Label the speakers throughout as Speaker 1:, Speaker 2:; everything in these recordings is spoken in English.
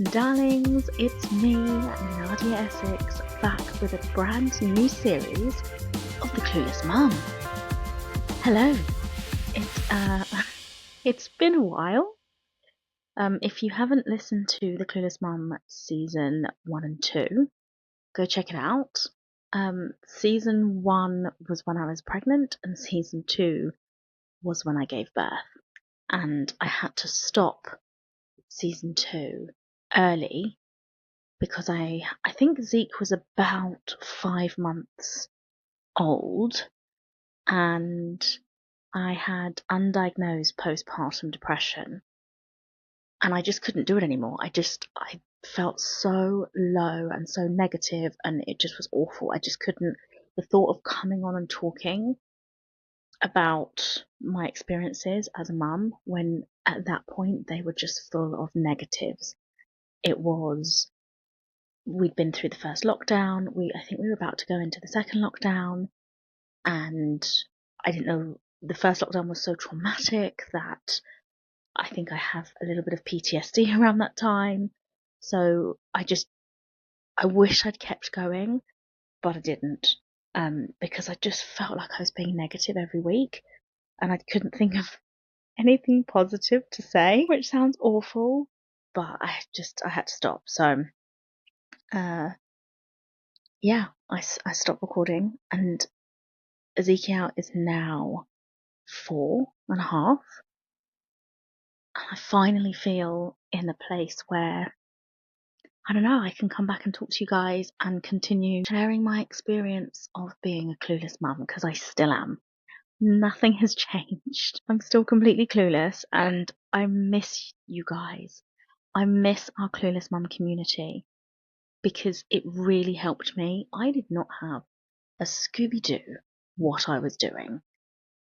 Speaker 1: Darlings, it's me, Nadia Essex, back with a brand new series of The Clueless Mum. Hello, it's been a while. If you haven't listened to The Clueless Mum season 1 and 2, go check it out. Season 1 was when I was pregnant, and season 2 was when I gave birth. And I had to stop season 2 early because I think Zeek was about 5 months old, and I had undiagnosed postpartum depression, and I just couldn't do it anymore. I felt so low and so negative, and it just was awful. I just couldn't. The thought of coming on and talking about my experiences as a mum, when at that point they were just full of negatives. It was, we'd been through the first lockdown. I think we were about to go into the second lockdown, and I didn't know, the first lockdown was so traumatic that I think I have a little bit of PTSD around that time. So I wish I'd kept going, but I didn't, because I just felt like I was being negative every week, and I couldn't think of anything positive to say, which sounds awful, but I had to stop. So yeah, I stopped recording, and Ezekiel is now 4.5. And I finally feel in a place where, I don't know, I can come back and talk to you guys and continue sharing my experience of being a clueless mum, because I still am. Nothing has changed. I'm still completely clueless, and I miss you guys. I miss our Clueless Mum community, because it really helped me. I did not have a Scooby-Doo what I was doing,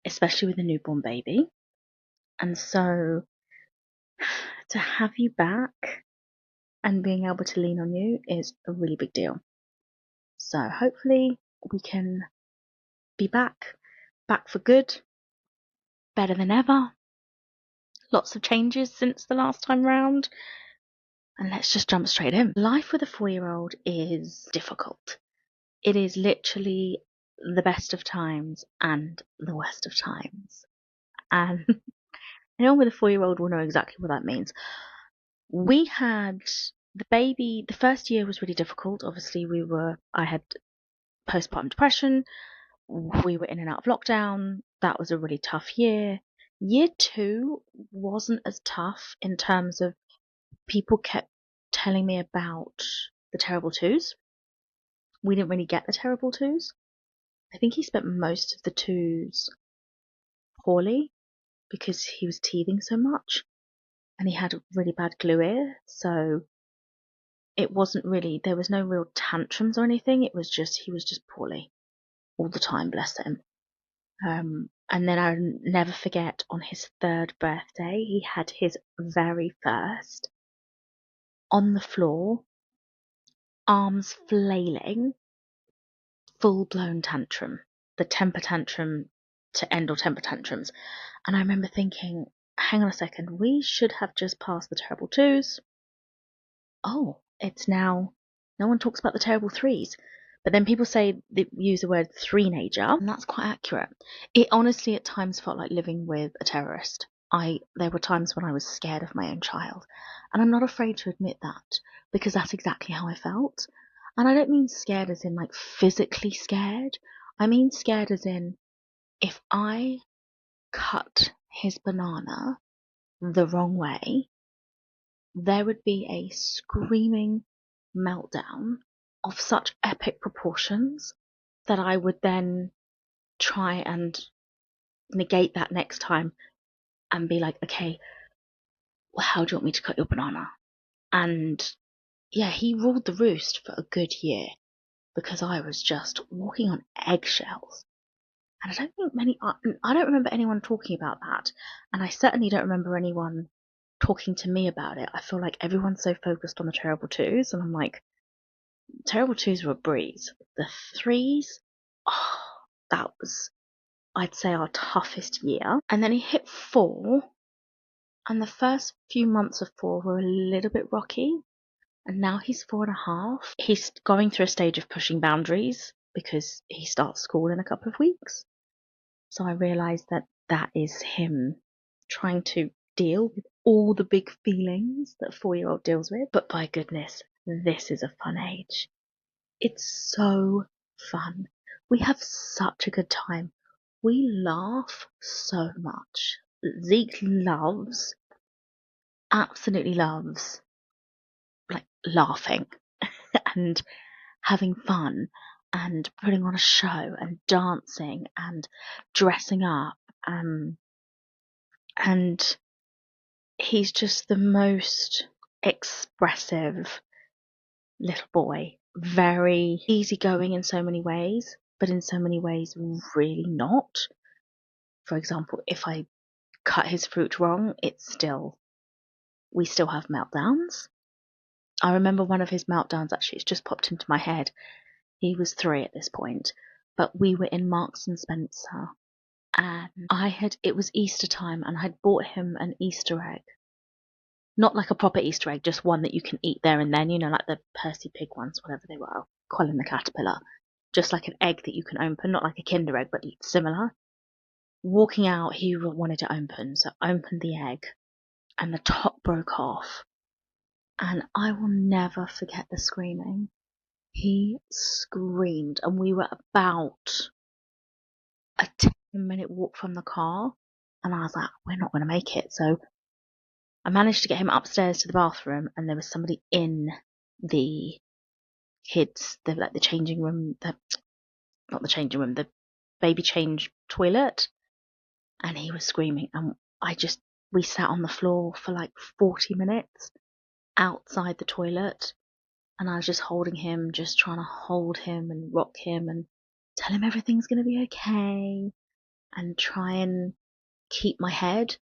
Speaker 1: especially with a newborn baby. And so to have you back and being able to lean on you is a really big deal. So hopefully we can be back for good, better than ever. Lots of changes since the last time round. And let's just jump straight in. Life with a 4-year-old is difficult. It is literally the best of times and the worst of times. And anyone with a 4-year-old will know exactly what that means. We had the baby, the first year was really difficult. Obviously, I had postpartum depression. We were in and out of lockdown. That was a really tough year. Year 2 wasn't as tough in terms of, people kept telling me about the terrible twos. We didn't really get the terrible twos. I think he spent most of the twos poorly because he was teething so much, and he had a really bad glue ear, so it wasn't really, there was no real tantrums or anything. It was just, he was just poorly all the time, bless him. And then I'll never forget, on his 3rd birthday, he had his very first, on the floor, arms flailing, full-blown tantrum. The temper tantrum to end all temper tantrums. And I remember thinking, hang on a second, we should have just passed the terrible twos. Oh, it's now, no one talks about the terrible threes. But then people use the word three-nager, and that's quite accurate. It honestly at times felt like living with a terrorist. There were times when I was scared of my own child, and I'm not afraid to admit that, because that's exactly how I felt. And I don't mean scared as in like physically scared. I mean scared as in, if I cut his banana the wrong way, there would be a screaming meltdown of such epic proportions that I would then try and negate that next time and be like, okay, well, how do you want me to cut your banana? And yeah, he ruled the roost for a good year, because I was just walking on eggshells. And I don't remember anyone talking about that. And I certainly don't remember anyone talking to me about it. I feel like everyone's so focused on the terrible twos, and I'm like, terrible twos were a breeze. The threes, oh, that was, I'd say, our toughest year. And then he hit 4, and the first few months of 4 were a little bit rocky. And now he's 4.5. He's going through a stage of pushing boundaries because he starts school in a couple of weeks. So I realised that that is him trying to deal with all the big feelings that a 4-year-old deals with. But by goodness, this is a fun age. It's so fun. We have such a good time. We laugh so much. Zeke absolutely loves, like, laughing and having fun and putting on a show and dancing and dressing up. And he's just the most expressive little boy. Very easygoing in so many ways, but in so many ways, really not. For example, if I cut his fruit wrong, we still have meltdowns. I remember one of his meltdowns, actually, it's just popped into my head. He was 3 at this point, but we were in Marks and Spencer, and it was Easter time, and I'd bought him an Easter egg. Not like a proper Easter egg, just one that you can eat there and then, like the Percy Pig ones, whatever they were, Colin the Caterpillar. Just like an egg that you can open, not like a Kinder egg, but similar. Walking out, he wanted to open, so I opened the egg, and the top broke off. And I will never forget the screaming. He screamed, and we were about a 10-minute walk from the car, and I was like, we're not going to make it. So I managed to get him upstairs to the bathroom, and there was somebody in the the changing room, not the changing room, the baby change toilet, and he was screaming, and we sat on the floor for like 40 minutes outside the toilet, and I was just holding him, just trying to hold him and rock him and tell him everything's going to be okay, and try and keep my head.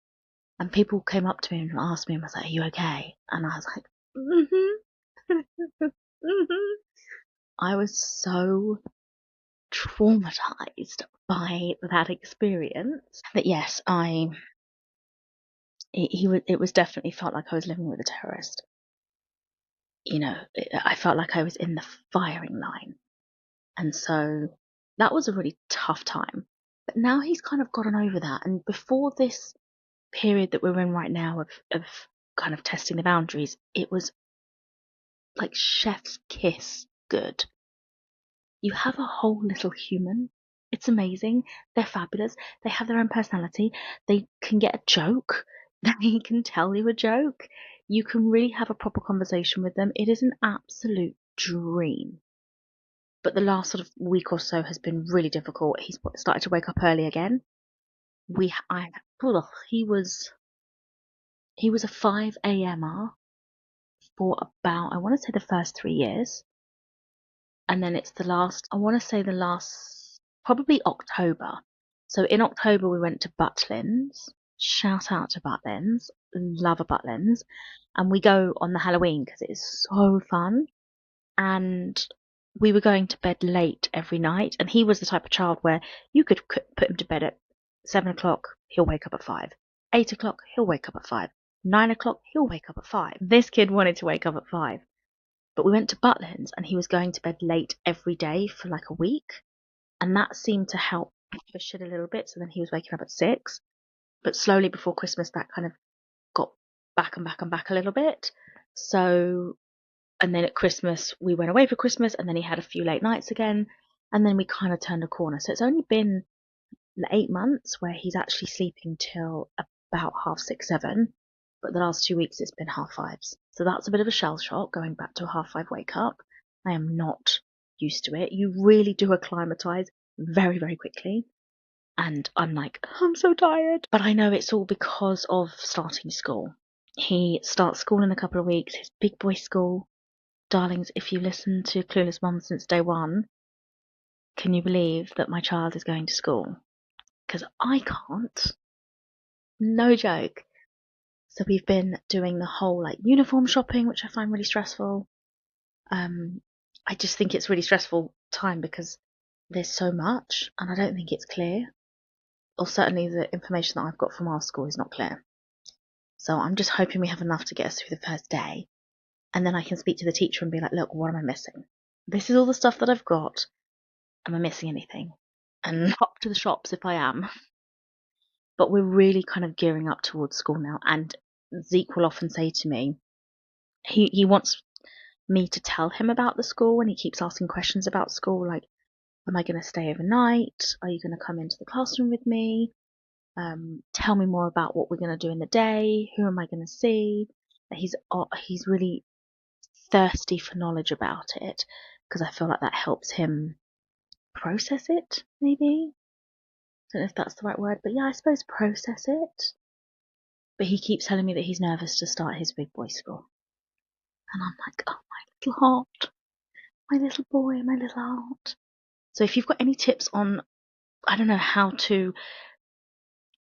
Speaker 1: And people came up to me and asked me, and was like, "Are you okay?" And I was like, I was so traumatized by that experience that yes, it was definitely felt like I was living with a terrorist. I felt like I was in the firing line. And so that was a really tough time. But now he's kind of gotten over that. And before this period that we're in right now of kind of testing the boundaries, it was like chef's kiss good. You have a whole little human. It's amazing. They're fabulous. They have their own personality. They can get a joke. They can tell you a joke. You can really have a proper conversation with them. It is an absolute dream. But the last sort of week or so has been really difficult. He's started to wake up early again. He was a 5 a.m.er for about, I want to say, the first 3 years. And then it's probably October. So in October we went to Butlins. Shout out to Butlins. Love a Butlins. And we go on the Halloween because it is so fun. And we were going to bed late every night. And he was the type of child where you could put him to bed at 7 o'clock, he'll wake up at 5. 8 o'clock, he'll wake up at 5. 9 o'clock, he'll wake up at 5. This kid wanted to wake up at 5. But we went to Butlins and he was going to bed late every day for like a week. And that seemed to help push it a little bit. So then he was waking up at 6. But slowly before Christmas, that kind of got back and back and back a little bit. So, and then at Christmas, we went away for Christmas, and then he had a few late nights again. And then we kind of turned a corner. So it's only been 8 months where he's actually sleeping till about 6:30, 7. But the last 2 weeks, it's been 5:30. So that's a bit of a shell shock, going back to a 5:30 wake up. I am not used to it. You really do acclimatize very, very quickly. And I'm like, I'm so tired. But I know it's all because of starting school. He starts school in a couple of weeks, his big boy school. Darlings, if you listen to Clueless Mum since day one, can you believe that my child is going to school? Because I can't. No joke. So we've been doing the whole like uniform shopping, which I find really stressful. I just think it's really stressful time because there's so much and I don't think it's clear. Or certainly the information that I've got from our school is not clear. So I'm just hoping we have enough to get us through the first day. And then I can speak to the teacher and be like, look, what am I missing? This is all the stuff that I've got. Am I missing anything? And hop to the shops if I am. But we're really kind of gearing up towards school now. And Zeke will often say to me, he wants me to tell him about the school, and he keeps asking questions about school, like, am I going to stay overnight? Are you going to come into the classroom with me? Tell me more about what we're going to do in the day. Who am I going to see? He's really thirsty for knowledge about it, because I feel like that helps him process it, maybe. I don't know if that's the right word, but yeah, I suppose process it. But he keeps telling me that he's nervous to start his big boy school. And I'm like, oh, my little heart. My little boy, my little heart. So if you've got any tips on, I don't know, how to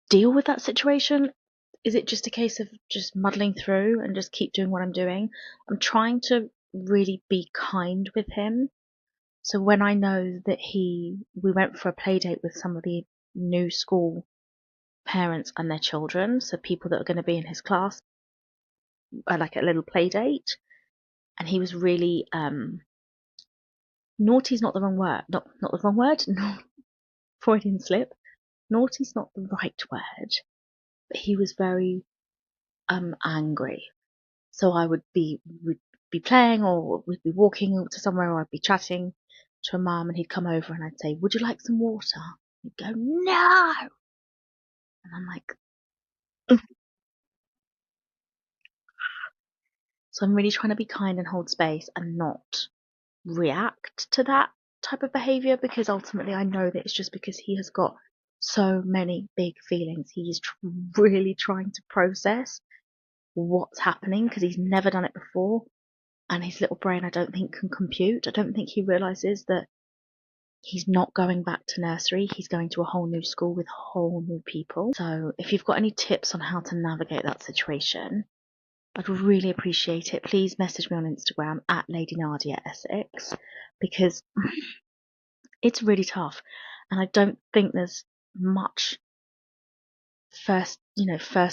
Speaker 1: deal with that situation, is it just a case of just muddling through and just keep doing what I'm doing? I'm trying to really be kind with him. So when I know that we went for a play date with some of the new school parents and their children, so people that are going to be in his class, like a little play date, and he was really naughty's not the wrong word, not the wrong word, no, Freudian slip. Naughty's not the right word, but he was very angry. So we'd be playing, or we'd be walking to somewhere, or I'd be chatting to a mum, and he'd come over and I'd say, would you like some water? He'd go, no. And I'm like, ugh. So I'm really trying to be kind and hold space and not react to that type of behavior, because ultimately I know that it's just because he has got so many big feelings. He's really trying to process what's happening, because he's never done it before, and his little brain, I don't think, can compute. I don't think he realizes that he's not going back to nursery. He's going to a whole new school with whole new people. So if you've got any tips on how to navigate that situation, I'd really appreciate it. Please message me on Instagram at Lady Nadia Essex, because it's really tough, and I don't think there's much first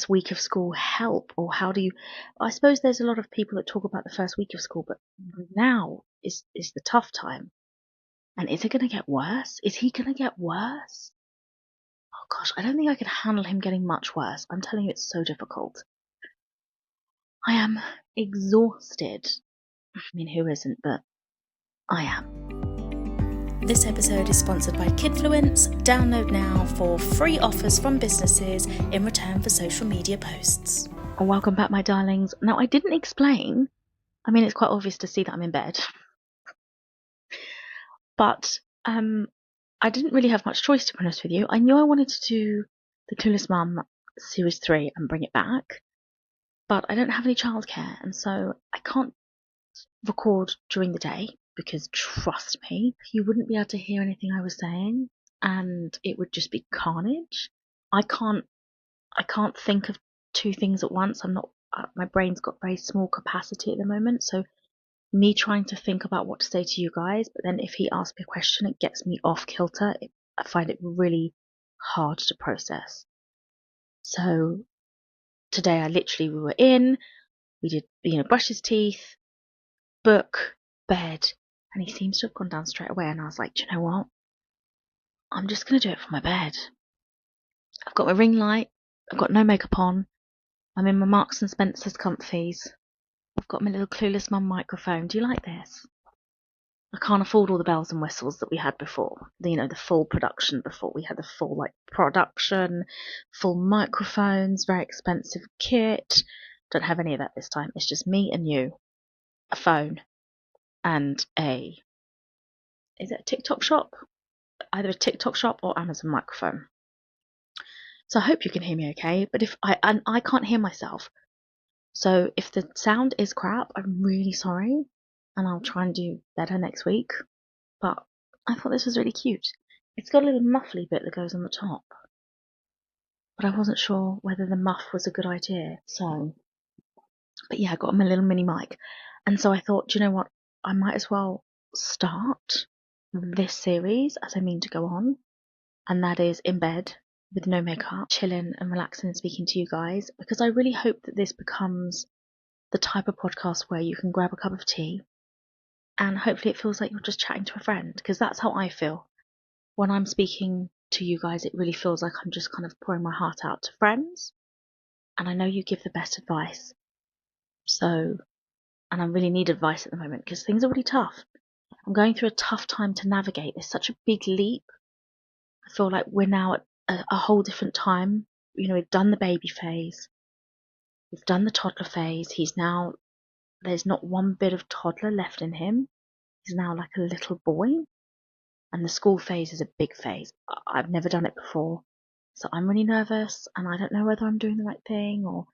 Speaker 1: week of school help. Or how do you, I suppose there's a lot of people that talk about the first week of school, but now is the tough time. And is it going to get worse? Is he going to get worse? Oh gosh, I don't think I could handle him getting much worse. I'm telling you, it's so difficult. I am exhausted. I mean, who isn't? But I am.
Speaker 2: This episode is sponsored by Kidfluence. Download now for free offers from businesses in return for social media posts.
Speaker 1: Welcome back, my darlings. Now, I didn't explain. I mean, it's quite obvious to see that I'm in bed. But I didn't really have much choice, to be honest with you. I knew I wanted to do the Clueless Mum Series 3 and bring it back, but I don't have any childcare, and so I can't record during the day, because trust me, you wouldn't be able to hear anything I was saying, and it would just be carnage. I can't think of two things at once. I'm not. My brain's got very small capacity at the moment, so me trying to think about what to say to you guys, but then if he asks me a question, it gets me off kilter. I find it really hard to process. So today we were in, we did, brush his teeth, book, bed, and he seems to have gone down straight away. And I was like, do you know what? I'm just going to do it from my bed. I've got my ring light, I've got no makeup on, I'm in my Marks and Spencer's comfies, I've got my little Clueless Mum microphone. Do you like this? I can't afford all the bells and whistles that we had before. The full production before. We had the full production, full microphones, very expensive kit. Don't have any of that this time. It's just me and you, a phone, and is it a TikTok shop? Either a TikTok shop or Amazon microphone. So I hope you can hear me okay. But I can't hear myself. So if the sound is crap, I'm really sorry, and I'll try and do better next week. But I thought this was really cute. It's got a little muffly bit that goes on the top, but I wasn't sure whether the muff was a good idea. But yeah, I got my little mini mic, and so I thought, do you know what? I might as well start this series as I mean to go on, and that is in bed with no makeup, chilling and relaxing and speaking to you guys, because I really hope that this becomes the type of podcast where you can grab a cup of tea and hopefully it feels like you're just chatting to a friend, because that's how I feel. When I'm speaking to you guys, it really feels like I'm just kind of pouring my heart out to friends. And I know you give the best advice. So, and I really need advice at the moment because things are really tough. I'm going through a tough time to navigate. There's such a big leap. I feel like we're now at a whole different time. You know, we've done the baby phase. We've done the toddler phase. There's not one bit of toddler left in him. He's now like a little boy. And the school phase is a big phase. I've never done it before. So I'm really nervous and I don't know whether I'm doing the right thing or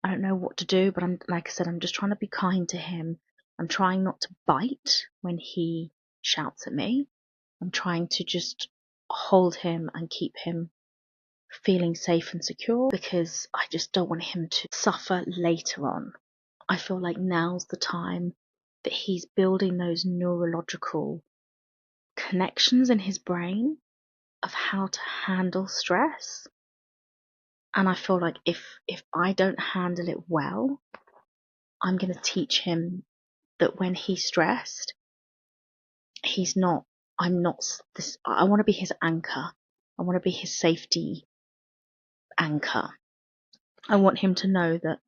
Speaker 1: I don't know what to do. But like I said, I'm just trying to be kind to him. I'm trying not to bite when he shouts at me. I'm trying to just hold him and keep him feeling safe and secure because I just don't want him to suffer later on. I feel like now's the time that he's building those neurological connections in his brain of how to handle stress. And I feel like if I don't handle it well, I'm going to teach him that when he's stressed, he's not, I'm not this, I want to be his anchor. I want to be his safety anchor. I want him to know that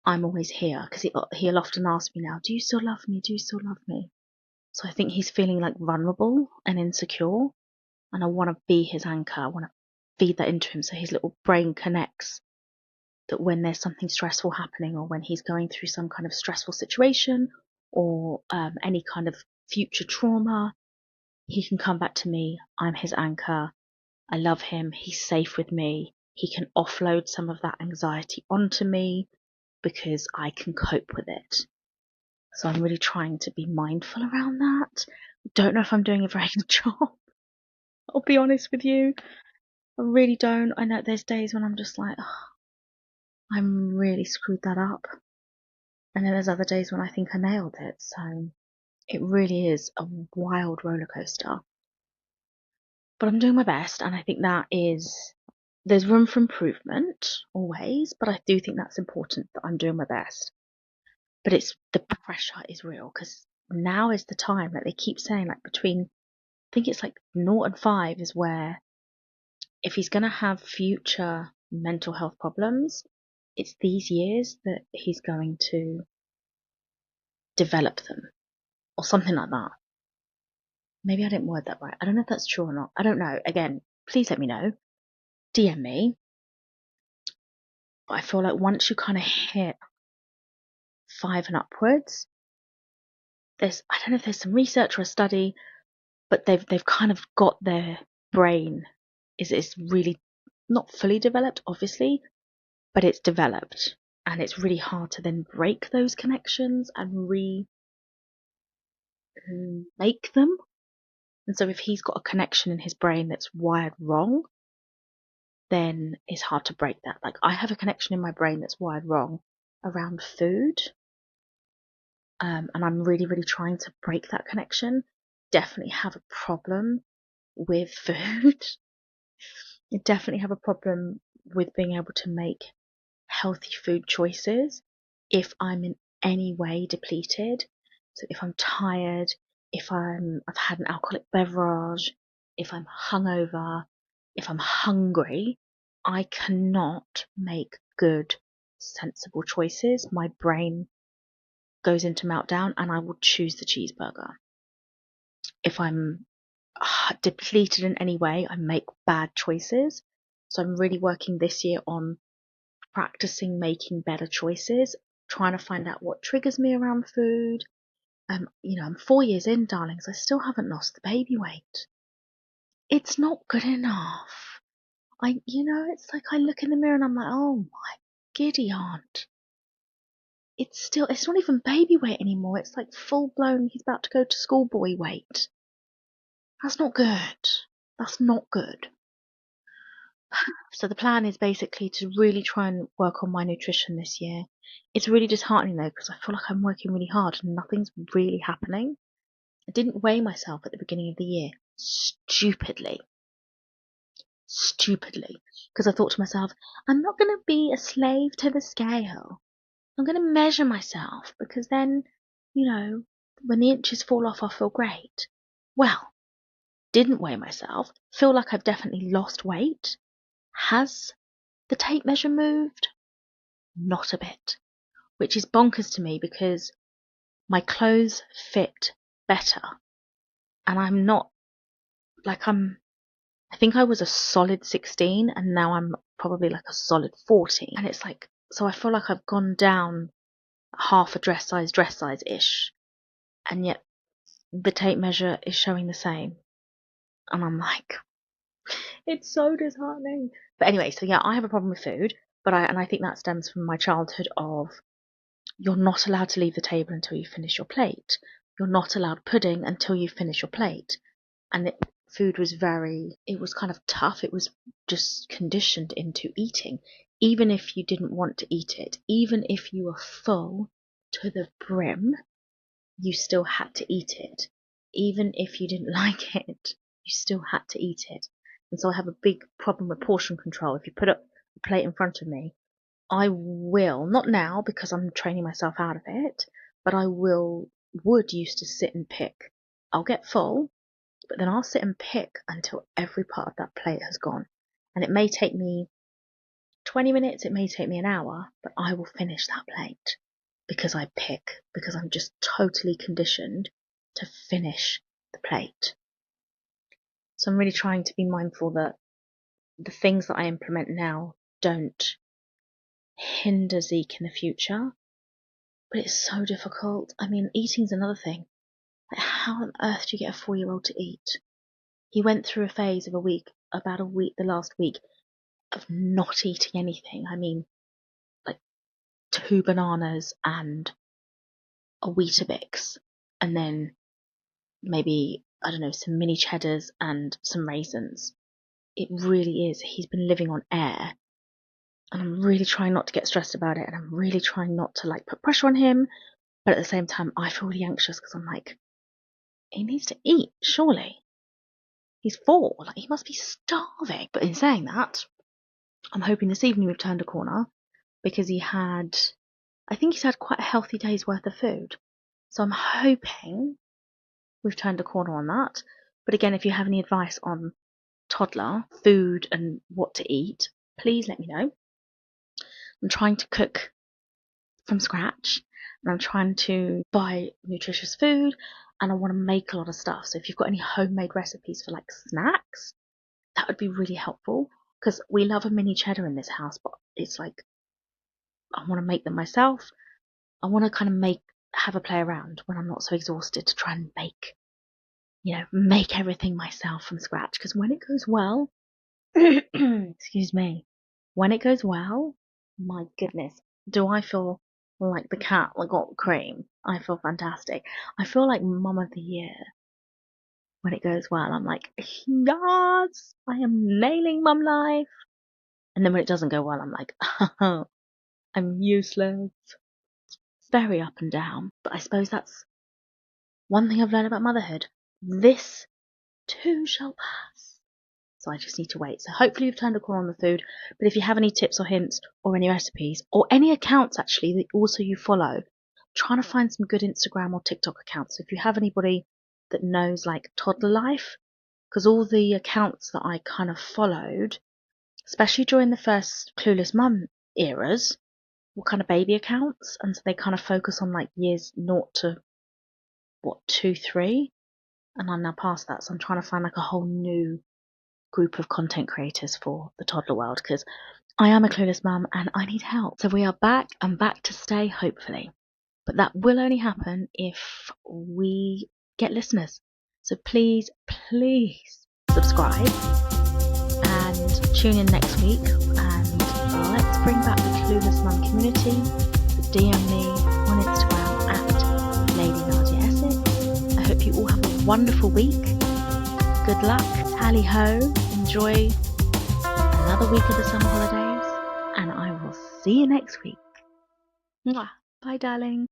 Speaker 1: I'm always here because he'll often ask me now, do you still love me? Do you still love me? So I think he's feeling like vulnerable and insecure. And I want to be his anchor. I want to feed that into him so his little brain connects that when there's something stressful happening or when he's going through some kind of stressful situation or any kind of future trauma, he can come back to me. I'm his anchor. I love him. He's safe with me. He can offload some of that anxiety onto me because I can cope with it. So I'm really trying to be mindful around that. Don't know if I'm doing a very good job. I'll be honest with you. I really don't. I know there's days when I'm just like, oh, I'm really screwed that up. And then there's other days when I think I nailed it. So it really is a wild roller coaster. But I'm doing my best. And I think there's room for improvement always. But I do think that's important that I'm doing my best. But the pressure is real because now is the time, like they keep saying, like between, I think it's like 0 and 5 is where if he's going to have future mental health problems, it's these years that he's going to develop them or something like that. Maybe I didn't word that right. I don't know if that's true or not. I don't know. Again, please let me know. DM me. But I feel like once you kind of hit 5 and upwards, I don't know if there's some research or a study, but they've kind of got their brain is really not fully developed, obviously, but it's developed. And it's really hard to then break those connections and make them. And so if he's got a connection in his brain that's wired wrong, then it's hard to break that. Like I have a connection in my brain that's wired wrong around food. And I'm really, really trying to break that connection. Definitely have a problem with food. I definitely have a problem with being able to make healthy food choices if I'm in any way depleted. So if I'm tired, if I've had an alcoholic beverage, if I'm hungover, if I'm hungry, I cannot make good, sensible choices. My brain goes into meltdown and I will choose the cheeseburger. If I'm depleted in any way, I make bad choices. So I'm really working this year on practicing making better choices, trying to find out what triggers me around food. I'm 4 years in, darlings. I still haven't lost the baby weight. It's not good enough. It's like I look in the mirror and I'm like, oh my giddy aunt. It's not even baby weight anymore. It's like full blown, he's about to go to schoolboy weight. That's not good. That's not good. So the plan is basically to really try and work on my nutrition this year. It's really disheartening though, because I feel like I'm working really hard and nothing's really happening. I didn't weigh myself at the beginning of the year. Stupidly. Because I thought to myself, I'm not going to be a slave to the scale. I'm going to measure myself because then, when the inches fall off, I'll feel great. Well, didn't weigh myself, feel like I've definitely lost weight. Has the tape measure moved? Not a bit, which is bonkers to me because my clothes fit better. And I'm not, I think I was a solid 16 and now I'm probably like a solid 14. And it's like, so I feel like I've gone down half a dress size-ish. And yet the tape measure is showing the same. And I'm like, it's so disheartening. But anyway, so yeah, I have a problem with food, I think that stems from my childhood of you're not allowed to leave the table until you finish your plate. You're not allowed pudding until you finish your plate. And food was it was kind of tough. It was just conditioned into eating. Even if you didn't want to eat it, even if you were full to the brim, you still had to eat it. Even if you didn't like it, you still had to eat it. And so I have a big problem with portion control. If you put up a plate in front of me, I will, not now because I'm training myself out of it, but would used to sit and pick. I'll get full, but then I'll sit and pick until every part of that plate has gone. And it may take me 20 minutes, it may take me an hour, but I will finish that plate because I pick, because I'm just totally conditioned to finish the plate. So I'm really trying to be mindful that the things that I implement now don't hinder Zeek in the future. But it's so difficult. I mean, eating's another thing. Like, how on earth do you get a 4-year-old to eat? He went through a phase of the last week, of not eating anything. I mean, like 2 bananas and a Weetabix, and then maybe, I don't know, some mini cheddars and some raisins. It really is. He's been living on air. And I'm really trying not to get stressed about it. And I'm really trying not to put pressure on him. But at the same time, I feel really anxious because I'm like, he needs to eat, surely. He's 4. He must be starving. But in saying that, I'm hoping this evening we've turned a corner because I think he's had quite a healthy day's worth of food. So I'm hoping we've turned a corner on that. But again, if you have any advice on toddler food and what to eat, please let me know. I'm trying to cook from scratch and I'm trying to buy nutritious food and I want to make a lot of stuff. So if you've got any homemade recipes for snacks, that would be really helpful because we love a mini cheddar in this house, but it's I want to make them myself. I want to kind of have a play around when I'm not so exhausted to try and make everything myself from scratch. Because when it goes well, excuse me, when it goes well, my goodness, do I feel like the cat that got cream? I feel fantastic. I feel like Mum of the Year. When it goes well, I'm like, yes, I am nailing mum life. And then when it doesn't go well, I'm like, oh, I'm useless. It's very up and down. But I suppose that's one thing I've learned about motherhood. This too shall pass. So I just need to wait. So hopefully you've turned a corner on the food. But if you have any tips or hints or any recipes or any accounts actually that also you follow, I'm trying to find some good Instagram or TikTok accounts. So if you have anybody that knows toddler life, because all the accounts that I kind of followed, especially during the first Clueless Mum eras, were kind of baby accounts, and so they kind of focus on years 0 to 2, 3, and I'm now past that, so I'm trying to find a whole new group of content creators for the toddler world because I am a clueless mum and I need help. So we are back and back to stay, hopefully. But that will only happen if we get listeners. So please, please subscribe and tune in next week and let's bring back the Clueless Mum community. So DM me on Instagram at Lady Nadia Essex. I hope you all have a wonderful week. Good luck, tally ho, enjoy another week of the summer holidays, and I will see you next week. Mwah. Bye, darling.